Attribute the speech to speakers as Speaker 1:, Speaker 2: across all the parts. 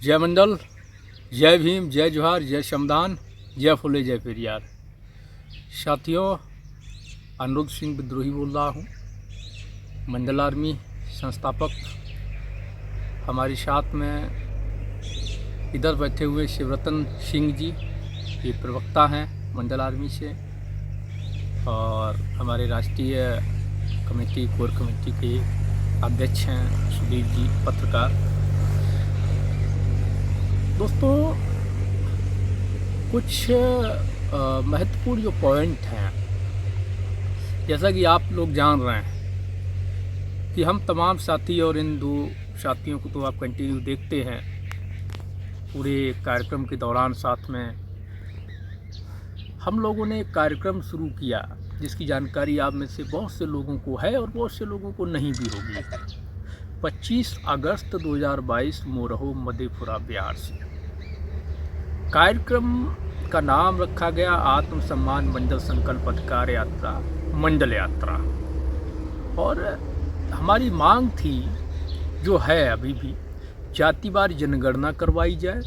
Speaker 1: जय मंडल, जय भीम, जय जोहार, जय शमदान, जय फुले, जय पेरियार। साथियों, अनुरुद्ध सिंह विद्रोही बोल रहा हूँ, मंडल आर्मी संस्थापक। हमारे साथ में इधर बैठे हुए शिवरतन सिंह जी, ये प्रवक्ता हैं मंडल आर्मी से, और हमारे राष्ट्रीय कमेटी कोर कमेटी के अध्यक्ष हैं सुधीर जी, पत्रकार। दोस्तों, कुछ महत्वपूर्ण जो पॉइंट हैं, जैसा कि आप लोग जान रहे हैं कि हम तमाम साथी, और इन दो साथियों को तो आप कंटिन्यू देखते हैं पूरे कार्यक्रम के दौरान। साथ में हम लोगों ने एक कार्यक्रम शुरू किया जिसकी जानकारी आप में से बहुत से लोगों को है और बहुत से लोगों को नहीं भी होगी। 25 अगस्त 2022 मोरहो मधेपुरा बिहार से कार्यक्रम का नाम रखा गया आत्मसम्मान मंडल संकल्प अधिकार यात्रा, मंडल यात्रा। और हमारी मांग थी, जो है अभी भी, जातिवार जनगणना करवाई जाए,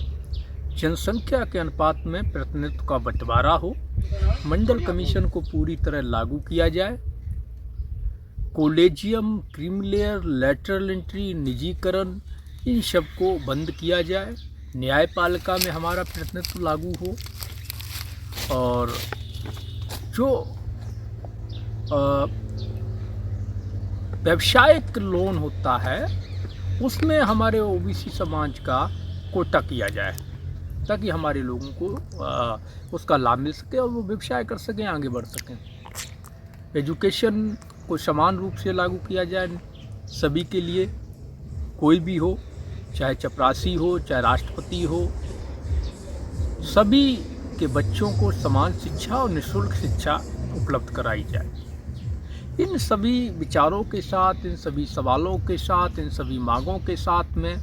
Speaker 1: जनसंख्या के अनुपात में प्रतिनिधित्व का बंटवारा हो, मंडल कमीशन को पूरी तरह लागू किया जाए, कॉलेजियम, क्रीमिलेयर, लैटरल एंट्री, निजीकरण, इन सब को बंद किया जाए, न्यायपालिका में हमारा प्रतिनिधित्व लागू हो, और जो व्यवसायिक लोन होता है उसमें हमारे ओबीसी समाज का कोटा किया जाए, ताकि हमारे लोगों को उसका लाभ मिल सके और वो व्यवसाय कर सकें, आगे बढ़ सकें। एजुकेशन को समान रूप से लागू किया जाए सभी के लिए, कोई भी हो, चाहे चपरासी हो, चाहे राष्ट्रपति हो, सभी के बच्चों को समान शिक्षा और निःशुल्क शिक्षा उपलब्ध कराई जाए। इन सभी विचारों के साथ, इन सभी सवालों के साथ, इन सभी मांगों के साथ में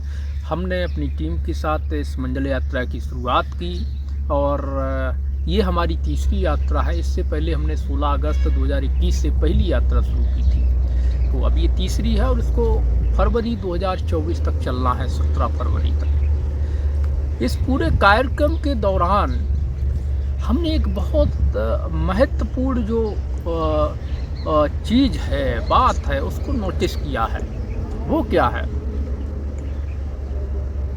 Speaker 1: हमने अपनी टीम के साथ इस मंडल यात्रा की शुरुआत की, और ये हमारी तीसरी यात्रा है। इससे पहले हमने 16 अगस्त 2021 से पहली यात्रा शुरू की थी, तो अब ये तीसरी है और इसको फरवरी 2024 तक चलना है, 17 फरवरी तक। इस पूरे कार्यक्रम के दौरान हमने एक बहुत महत्वपूर्ण जो चीज़ है, बात है, उसको नोटिस किया है। वो क्या है?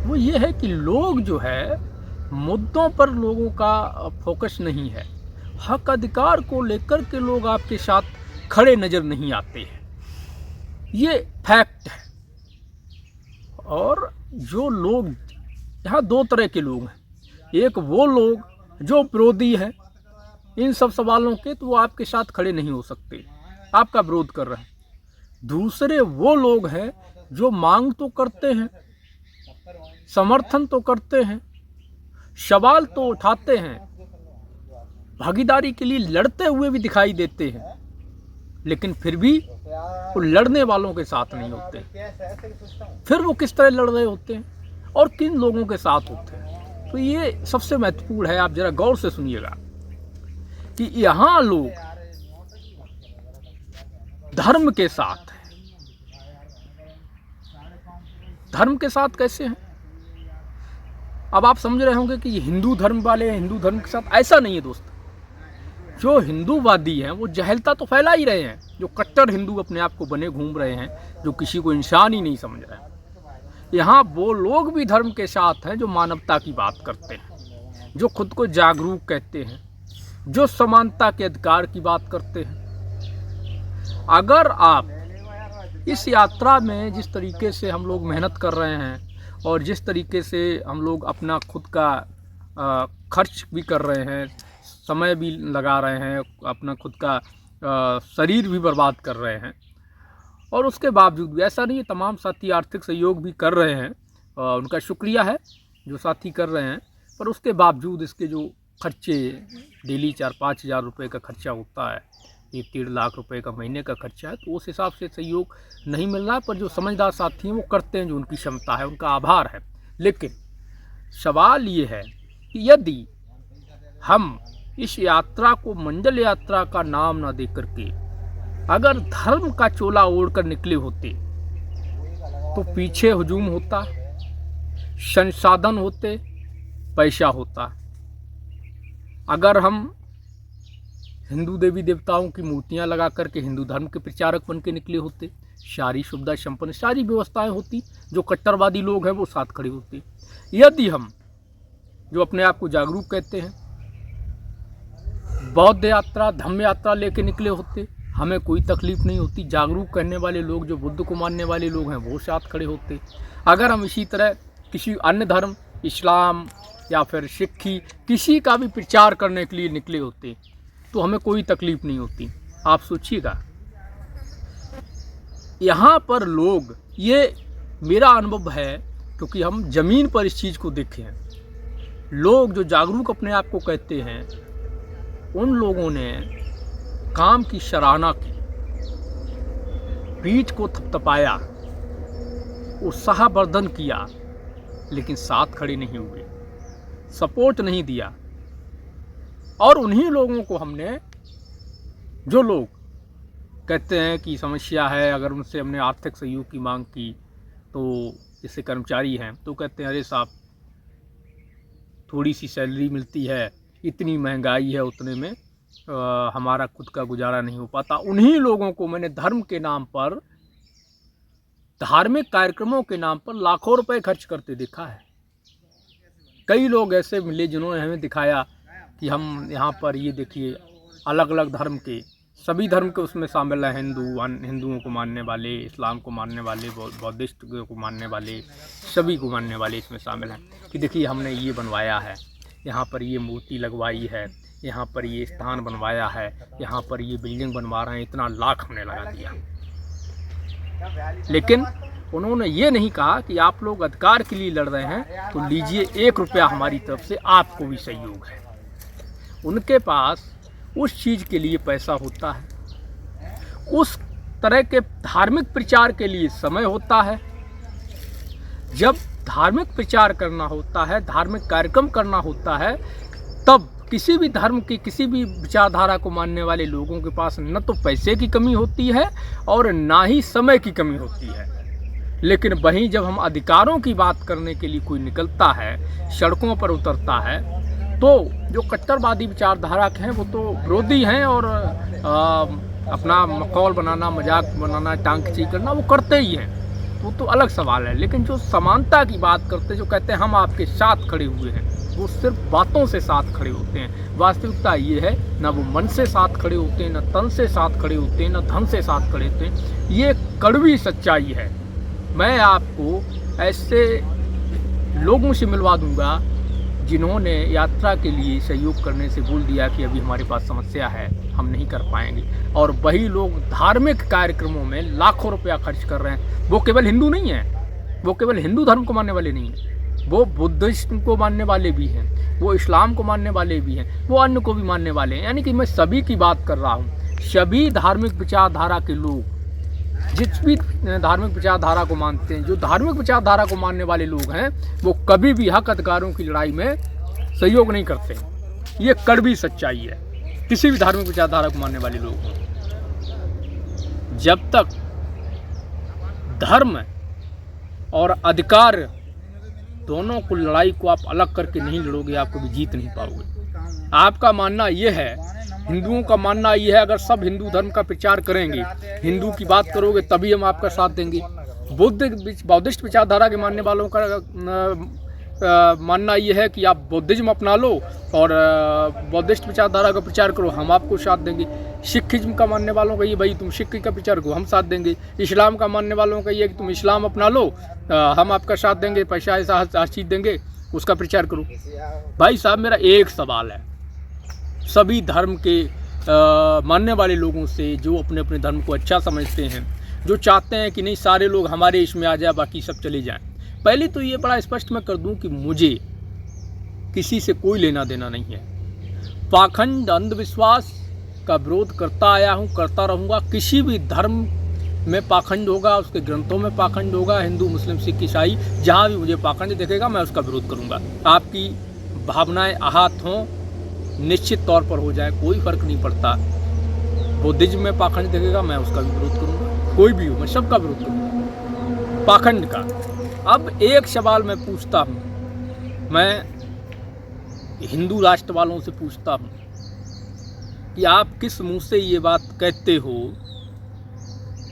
Speaker 1: वो ये है कि लोग जो है, मुद्दों पर लोगों का फोकस नहीं है। हक अधिकार को लेकर के लोग आपके साथ खड़े नज़र नहीं आते हैं, ये फैक्ट है। और जो लोग यहाँ, दो तरह के लोग हैं। एक वो लोग जो विरोधी हैं इन सब सवालों के, तो वो आपके साथ खड़े नहीं हो सकते, आपका विरोध कर रहे हैं। दूसरे वो लोग हैं जो मांग तो करते हैं, समर्थन तो करते हैं, सवाल तो उठाते हैं, भागीदारी के लिए लड़ते हुए भी दिखाई देते हैं, लेकिन फिर भी वो लड़ने वालों के साथ नहीं होते। फिर वो किस तरह लड़ रहे होते हैं और किन लोगों के साथ होते हैं? तो ये सबसे महत्वपूर्ण है। आप जरा गौर से सुनिएगा कि यहाँ लोग धर्म के साथ हैं। धर्म के साथ कैसे हैं? अब आप समझ रहे होंगे कि ये हिंदू धर्म वाले हैं, हिंदू धर्म के साथ। ऐसा नहीं है दोस्त। जो हिंदूवादी हैं वो जहलता तो फैला ही रहे हैं, जो कट्टर हिंदू अपने आप को बने घूम रहे हैं, जो किसी को इंसान ही नहीं समझ रहे हैं। यहाँ वो लोग भी धर्म के साथ हैं जो मानवता की बात करते हैं, जो खुद को जागरूक कहते हैं, जो समानता के अधिकार की बात करते हैं। अगर आप इस यात्रा में जिस तरीके से हम लोग मेहनत कर रहे हैं और जिस तरीके से हम लोग अपना खुद का खर्च भी कर रहे हैं, समय भी लगा रहे हैं, अपना खुद का शरीर भी बर्बाद कर रहे हैं, और उसके बावजूद भी, ऐसा नहीं है, तमाम साथी आर्थिक सहयोग भी कर रहे हैं, उनका शुक्रिया है जो साथी कर रहे हैं, पर उसके बावजूद इसके जो खर्चे डेली 4-5 हज़ार रुपये का खर्चा होता है, 1-1.5 लाख रुपए का महीने का खर्चा है, तो उस हिसाब से सहयोग नहीं मिल रहा। पर जो समझदार साथी हैं वो करते हैं, जो उनकी क्षमता है, उनका आभार है। लेकिन सवाल ये है कि यदि हम इस यात्रा को मंडल यात्रा का नाम ना दे करके अगर धर्म का चोला ओढ़कर निकले होते तो पीछे हुजूम होता, संसाधन होते, पैसा होता। अगर हम हिंदू देवी देवताओं की मूर्तियां लगा करके हिंदू धर्म के प्रचारक बन के निकले होते, सारी सुविधा संपन्न सारी व्यवस्थाएं होती, जो कट्टरवादी लोग हैं वो साथ खड़े होते। यदि हम जो अपने आप को जागरूक कहते हैं बौद्ध यात्रा धम्म यात्रा लेके निकले होते, हमें कोई तकलीफ नहीं होती। जागरूक करने वाले लोग जो बुद्ध को मानने वाले लोग हैं वो साथ खड़े होते। अगर हम इसी तरह किसी अन्य धर्म, इस्लाम या फिर सिक्खी, किसी का भी प्रचार करने के लिए निकले होते तो हमें कोई तकलीफ नहीं होती। आप सोचिएगा, यहाँ पर लोग, ये मेरा अनुभव है क्योंकि हम ज़मीन पर इस चीज़ को देखे हैं, लोग जो जागरूक अपने आप को कहते हैं उन लोगों ने काम की सराहना की, पीठ को थपथपाया, उत्साहवर्धन किया, लेकिन साथ खड़े नहीं हुए, सपोर्ट नहीं दिया। और उन्हीं लोगों को हमने, जो लोग कहते हैं कि समस्या है, अगर उनसे हमने आर्थिक सहयोग की मांग की तो जैसे कर्मचारी हैं तो कहते हैं अरे साहब थोड़ी सी सैलरी मिलती है, इतनी महंगाई है, उतने में हमारा खुद का गुजारा नहीं हो पाता। उन्हीं लोगों को मैंने धर्म के नाम पर, धार्मिक कार्यक्रमों के नाम पर लाखों रुपए खर्च करते देखा है। कई लोग ऐसे मिले जिन्होंने हमें दिखाया कि हम यहाँ पर ये देखिए अलग अलग धर्म के, सभी धर्म के उसमें शामिल हैं, हिंदुओं को मानने वाले, इस्लाम को मानने वाले, बौद्धिस्ट को मानने वाले, सभी को मानने वाले इसमें शामिल हैं कि देखिए हमने ये बनवाया है, यहाँ पर ये मूर्ति लगवाई है, यहाँ पर ये स्थान बनवाया है, यहाँ पर ये बिल्डिंग बनवा रहे हैं, इतना लाख हमने लगा दिया। लेकिन उन्होंने ये नहीं कहा कि आप लोग अधिकार के लिए लड़ रहे हैं तो लीजिए 1 रुपया हमारी तरफ से आपको भी सहयोग है। उनके पास उस चीज़ के लिए पैसा होता है, उस तरह के धार्मिक प्रचार के लिए समय होता है। जब धार्मिक प्रचार करना होता है, धार्मिक कार्यक्रम करना होता है, तब किसी भी धर्म की, किसी भी विचारधारा को मानने वाले लोगों के पास न तो पैसे की कमी होती है और ना ही समय की कमी होती है। लेकिन वहीं जब हम अधिकारों की बात करने के लिए कोई निकलता है, सड़कों पर उतरता है, तो जो कट्टरवादी विचारधारा के हैं वो तो विरोधी हैं और अपना मखौल बनाना, मजाक बनाना, टांग खींची करना वो करते ही हैं, वो तो अलग सवाल है। लेकिन जो समानता की बात करते, जो कहते हैं हम आपके साथ खड़े हुए हैं, वो सिर्फ बातों से साथ खड़े होते हैं। वास्तविकता ये है, ना वो मन से साथ खड़े होते हैं, ना तन से साथ खड़े होते हैं, ना धन से साथ खड़े होते हैं। ये कड़वी सच्चाई है। मैं आपको ऐसे लोगों से मिलवा दूंगा जिन्होंने यात्रा के लिए सहयोग करने से बोल दिया कि अभी हमारे पास समस्या है, हम नहीं कर पाएंगे, और वही लोग धार्मिक कार्यक्रमों में लाखों रुपया खर्च कर रहे हैं। वो केवल हिंदू नहीं हैं, वो केवल हिंदू धर्म को मानने वाले नहीं हैं, वो बुद्धिज्म को मानने वाले भी हैं, वो इस्लाम को मानने वाले भी हैं, वो अन्य को भी मानने वाले हैं। यानी कि मैं सभी की बात कर रहा हूँ। सभी धार्मिक विचारधारा के लोग, जिस भी धार्मिक विचारधारा को मानते हैं, जो धार्मिक विचारधारा को मानने वाले लोग हैं, वो कभी भी हक अधिकारों की लड़ाई में सहयोग नहीं करते। ये कड़वी सच्चाई है, किसी भी धार्मिक विचारधारा को मानने वाले लोग। जब तक धर्म और अधिकार दोनों को, लड़ाई को आप अलग करके नहीं लड़ोगे, आप कभी जीत नहीं पाओगे। आपका मानना ये है, हिंदुओं का मानना ये है, अगर सब हिंदू धर्म का प्रचार करेंगे, हिंदू की बात करोगे तभी हम आपका साथ देंगे। बौद्धिस्ट विचारधारा के मानने वालों का मानना ये है कि आप बौद्धिज्म अपना लो और बौद्धिस्ट विचारधारा का प्रचार करो, हम आपको साथ देंगे। सिखिज्म का मानने वालों का ये, भाई तुम सिख का प्रचार करो, हम साथ देंगे। इस्लाम का मानने वालों का ये कि तुम इस्लाम अपना लो, हम आपका साथ देंगे, पैसा ऐसा हर चीज़ देंगे, उसका प्रचार करो। भाई साहब, मेरा एक सवाल है सभी धर्म के मानने वाले लोगों से, जो अपने अपने धर्म को अच्छा समझते हैं, जो चाहते हैं कि नहीं सारे लोग हमारे इसमें आ जाए, बाकी सब चले जाएं। पहले तो ये बड़ा स्पष्ट मैं कर दूं कि मुझे किसी से कोई लेना देना नहीं है। पाखंड, अंधविश्वास का विरोध करता आया हूँ, करता रहूँगा। किसी भी धर्म में पाखंड होगा, उसके ग्रंथों में पाखंड होगा, हिंदू, मुस्लिम, सिख, ईसाई, जहाँ भी मुझे पाखंड दिखेगा मैं उसका विरोध करूँगा। आपकी भावनाएं आहत हों, निश्चित तौर पर हो जाए, कोई फर्क नहीं पड़ता। बुद्धिज्म में पाखंड दिखेगा, मैं उसका भी विरोध करूँगा, कोई भी हो, मैं सबका विरोध करूँगा पाखंड का। अब एक सवाल मैं पूछता हूँ, मैं हिंदू राष्ट्र वालों से पूछता हूँ कि आप किस मुंह से ये बात कहते हो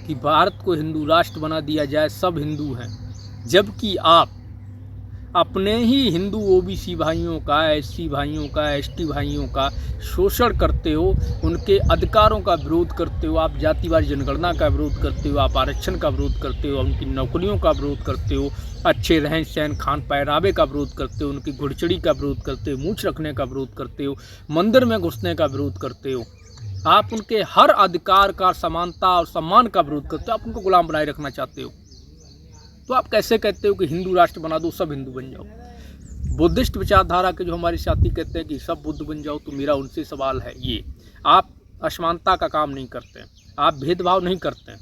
Speaker 1: कि भारत को हिंदू राष्ट्र बना दिया जाए, सब हिंदू हैं, जबकि आप अपने ही हिंदू ओबीसी भाइयों का, एससी भाइयों का, एसटी भाइयों का शोषण करते हो, उनके अधिकारों का विरोध करते हो, आप जातिवार जनगणना का विरोध करते हो, आप आरक्षण का विरोध करते हो, उनकी नौकरियों का विरोध करते हो, अच्छे रहन सहन खान पहरावे का विरोध करते हो, उनकी घुड़चड़ी का विरोध करते हो, मूछ रखने का विरोध करते हो, मंदिर में घुसने का विरोध करते हो, आप उनके हर अधिकार का, समानता और सम्मान का विरोध करते हो, आप उनको गुलाम बनाए रखना चाहते हो। तो आप कैसे कहते हो कि हिंदू राष्ट्र बना दो, सब हिंदू बन जाओ? बुद्धिस्ट विचारधारा के जो हमारे साथी कहते हैं कि सब बुद्ध बन जाओ, तो मेरा उनसे सवाल है ये, आप असमानता का काम नहीं करते, आप भेदभाव नहीं करते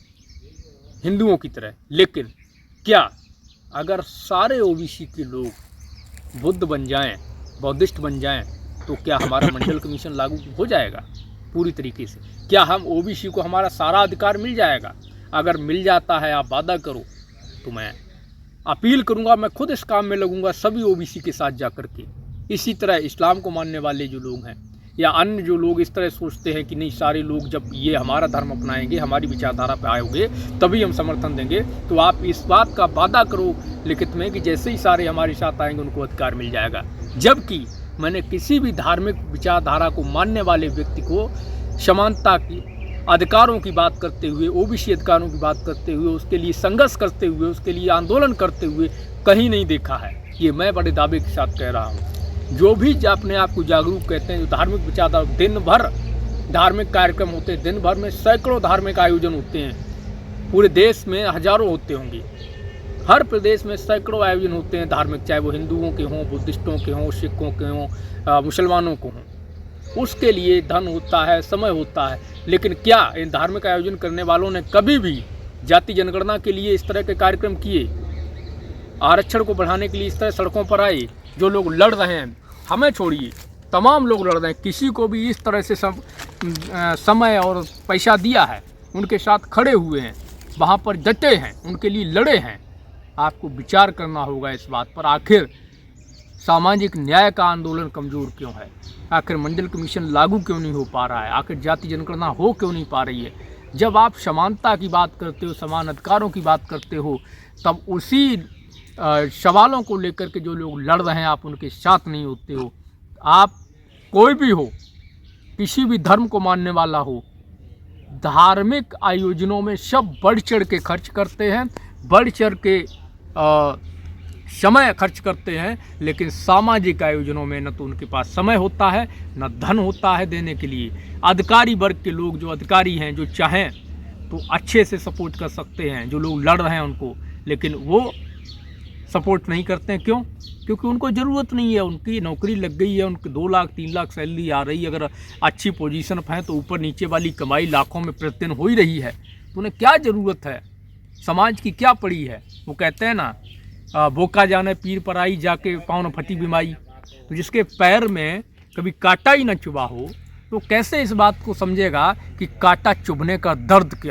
Speaker 1: हिंदुओं की तरह, लेकिन क्या अगर सारे ओबीसी के लोग बुद्ध बन जाएं, बौद्धिस्ट बन जाएं, तो क्या हमारा मंडल कमीशन लागू हो जाएगा पूरी तरीके से? क्या हम ओबीसी को हमारा सारा अधिकार मिल जाएगा? अगर मिल जाता है, आप वादा करो, तो मैं अपील करूंगा, मैं खुद इस काम में लगूंगा सभी ओबीसी के साथ जा कर के। इसी तरह इस्लाम को मानने वाले जो लोग हैं या अन्य जो लोग इस तरह सोचते हैं कि नहीं, सारे लोग जब ये हमारा धर्म अपनाएंगे, हमारी विचारधारा पे आएंगे, तभी हम समर्थन देंगे, तो आप इस बात का वादा करो लिखित में कि जैसे ही सारे हमारे साथ आएंगे उनको अधिकार मिल जाएगा। जबकि मैंने किसी भी धार्मिक विचारधारा को मानने वाले व्यक्ति को समानता की, अधिकारों की बात करते हुए, ओबीसी अधिकारों की बात करते हुए, उसके लिए संघर्ष करते हुए, उसके लिए आंदोलन करते हुए कहीं नहीं देखा है। ये मैं बड़े दावे के साथ कह रहा हूँ। जो भी अपने आप को जागरूक कहते हैं, जो धार्मिक विचारधारा, दिन भर धार्मिक कार्यक्रम होते हैं, दिन भर में सैकड़ों धार्मिक आयोजन होते हैं, पूरे देश में हजारों होते होंगे, हर प्रदेश में सैकड़ों आयोजन होते हैं धार्मिक, चाहे वो हिंदुओं के हों, बुद्धिस्टों के हों, सिखों के हों, मुसलमानों को हों। उसके लिए धन होता है, समय होता है, लेकिन क्या इन धार्मिक आयोजन करने वालों ने कभी भी जाति जनगणना के लिए इस तरह के कार्यक्रम किए? आरक्षण को बढ़ाने के लिए इस तरह सड़कों पर आए? जो लोग लड़ रहे हैं, हमें छोड़िए, तमाम लोग लड़ रहे हैं, किसी को भी इस तरह से समय और पैसा दिया है, उनके साथ खड़े हुए हैं, वहाँ पर डटे हैं, उनके लिए लड़े हैं। आपको विचार करना होगा इस बात पर, आखिर सामाजिक न्याय का आंदोलन कमज़ोर क्यों है? आखिर मंडल कमीशन लागू क्यों नहीं हो पा रहा है? आखिर जाति जनगणना हो क्यों नहीं पा रही है? जब आप समानता की बात करते हो, समान अधिकारों की बात करते हो, तब उसी सवालों को लेकर के जो लोग लड़ रहे हैं, आप उनके साथ नहीं होते हो। आप कोई भी हो, किसी भी धर्म को मानने वाला हो, धार्मिक आयोजनों में सब बढ़ चढ़ के खर्च करते हैं, बढ़ चढ़ के समय खर्च करते हैं, लेकिन सामाजिक आयोजनों में न तो उनके पास समय होता है, न धन होता है देने के लिए। अधिकारी वर्ग के लोग, जो अधिकारी हैं, जो चाहें तो अच्छे से सपोर्ट कर सकते हैं जो लोग लड़ रहे हैं उनको, लेकिन वो सपोर्ट नहीं करते हैं। क्यों? क्योंकि उनको ज़रूरत नहीं है, उनकी नौकरी लग गई है, उनकी 2 लाख 3 लाख सैलरी आ रही है, अगर अच्छी पोजीशन पर हैं तो ऊपर नीचे वाली कमाई लाखों में प्रतिदिन हो ही रही है, तो उन्हें क्या ज़रूरत है? समाज की क्या पड़ी है? वो कहते हैं ना, बोका जाने पीर पर आई, जाके पाँव न फटी बीमारी। तो जिसके पैर में कभी कांटा ही न चुभा हो, तो कैसे इस बात को समझेगा कि कांटा चुभने का दर्द क्या